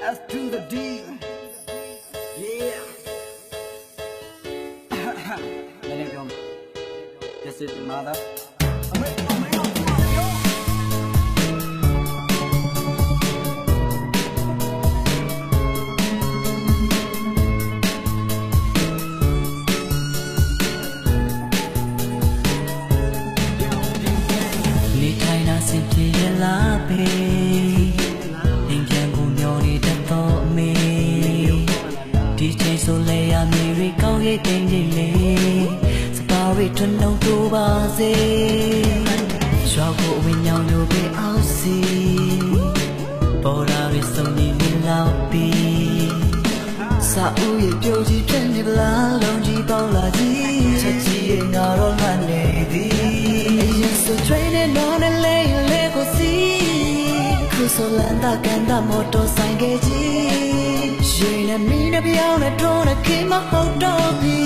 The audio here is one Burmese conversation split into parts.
S to the D. Yeah. This is mother. ဆိုလေရမြေတွေကောင်းရိပ်သိမ့်နေလေစပါရီထွန်းလုံးတိုးပါစေရွာကိုဝင်းညောင်လို့ပဲအောင်စီပေါ်လာရဆုံးနေနေလောက်ပြီးစာဦးရဲ့ပြိုကြီးဖြစ်နေပလားလုံးကြီးပေါက်လာကြီးချက်ကြီးရဲ့ငါတော့မှနေသည်အရင်ဆို training on a layကိုစီခုဆိုလန်တာကန်တာမော်တော်ဆိုင်ကကြီးရှင်နဲ့မင်းနဲ့ပြောင်းနဲ့ထုံးနဲ့ခင်မဟုတ်တော့ပြီ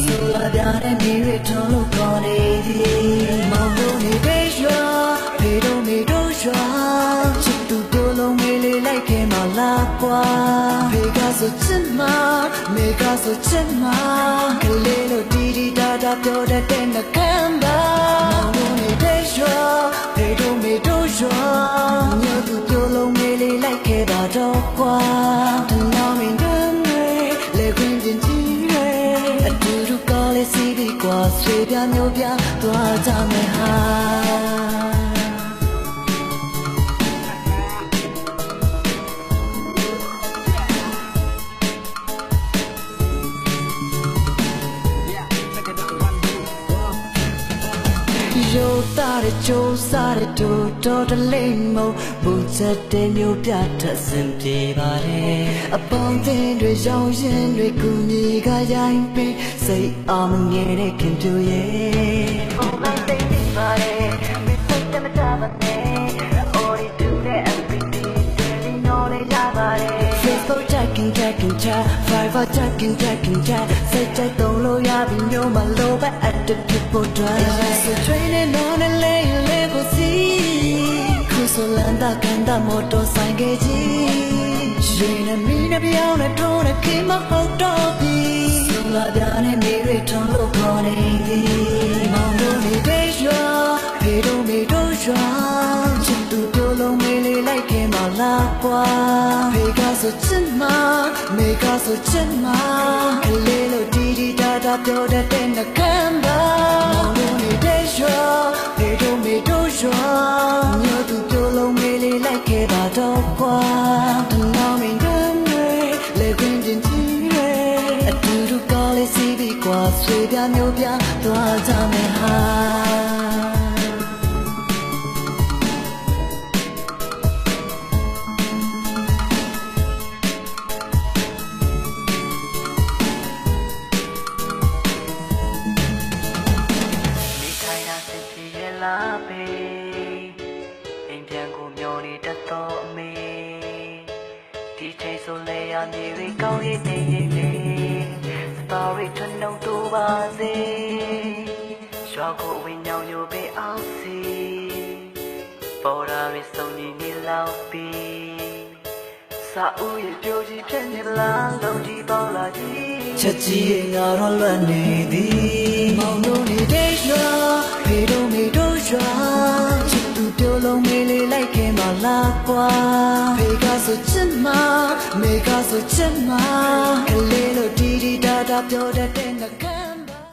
ဆိုလာပြတဲ့မြေတွေထုံးလို့ကောင်းနေသည်မောင်တို့နေတဲ့ရွာဖေတို့နေတို့ရွာချစ်သူပြောလုံးမေးလေးလိုက်ခင်မလားကွာဖေကဆိုချစ်မမေကဆိုချစ်မကလေးတို့တီတီတာတာပြောတတ်တဲ့နှကမ်းပါမောင်တို့နေတဲ့ရွာဖေတို့မေတို့ရွာမြို့သူပြောလုံးမေးလေးလိုက်ခဲ့ပါတော့ကွာဆွေပြမျိုးပြသွားကြမယ်ဟာရိုးသားတဲ့ကြိုးစားတဲ့တို့တော်တလိမ့်မို့ဘူချက်တဲ့မျိုးပြထက်စင်ပြေပါတယ်အပေါင်းအသင်းတွေရောင်ရင်တွေကူညီကရိုင်းပြီးစိတ်အောင်ငယ်တဲ့ခင်ပြိုရဲ့ online သိနေပါတယ်မိတ်ဆက်မတာပါနဲ့ already do that everything daily knowledge ရပါတယ် Facebook checking chat Fiverr checking chat စိတ်ကြိုက်သုံးလို့ရပြီမျိုးမလို့ပဲ attitude ပေါ်ထွက် so training on a layကိုစီခုဆိုလန်တာကန်တာမော်တော်ဆိုင်ကကြီးရှင်နဲ့မင်းနဲ့ပြောင်းနဲ့ထုံးနဲ့ခင်မဟုတ်တော့ပြီဆိုလာပြနဲ့နေရထုံးလို့ခေါ်နေသည်မောင်တို့နေတဲ့ရွာဖေတို့မေတို့ရွာချစ်သူပြောလုံးမေးလေးလိုက်ခင်မလားကွာဖေကဆိုချစ်မမေကဆိုချစ်မကလေးလို့တီတီတာတာပြောတတ်တဲ့နှကမ်းပါမောင်တို့နေတဲ့ရွာဖေတို့မေတို့ရွာမြို့သူပြောလုံးမေးလေးလိုက်ခဲ့ပါတော့ကွာတနောင်းမင်းကမေလေခွင်းတင်ကြီးရဲအတူတူကောင်းလေးစီးပြီးကွာဆွေပြမျိုးပြသွားကြမယ်ဟာလာပေအိမ်ပြန်ကိုမျောနေတတ်တော့အမေဒီချိန်ဆိုလေရမြေတွေကောင်းရည်နေရင်လေစပါရီထွန်းလုံးတိုးပါစေရွာကိုဝင်းညောင်ညိုပေးအောင်စီပေါ်လာရဆုံးနေနေလောက်ပြီးစာဦးရဲ့ပြိုကြီးဖြစ်နေလားလုံးကြီးပေါက်လာကြီးချက်ကြီးရဲ့ငါတော့လွတ်နေသည်မောင်တို့နေတဲ့ရွာဖေတို့မေတို့ရွာချစ်သူပြောလုံးမေးလေးလိုက်ခင်မလားကွာဖေကဆိုချစ်မမေကဆိုချစ်မကလေးလို့တီတီတာတာပြောတတ်တဲ့ငါ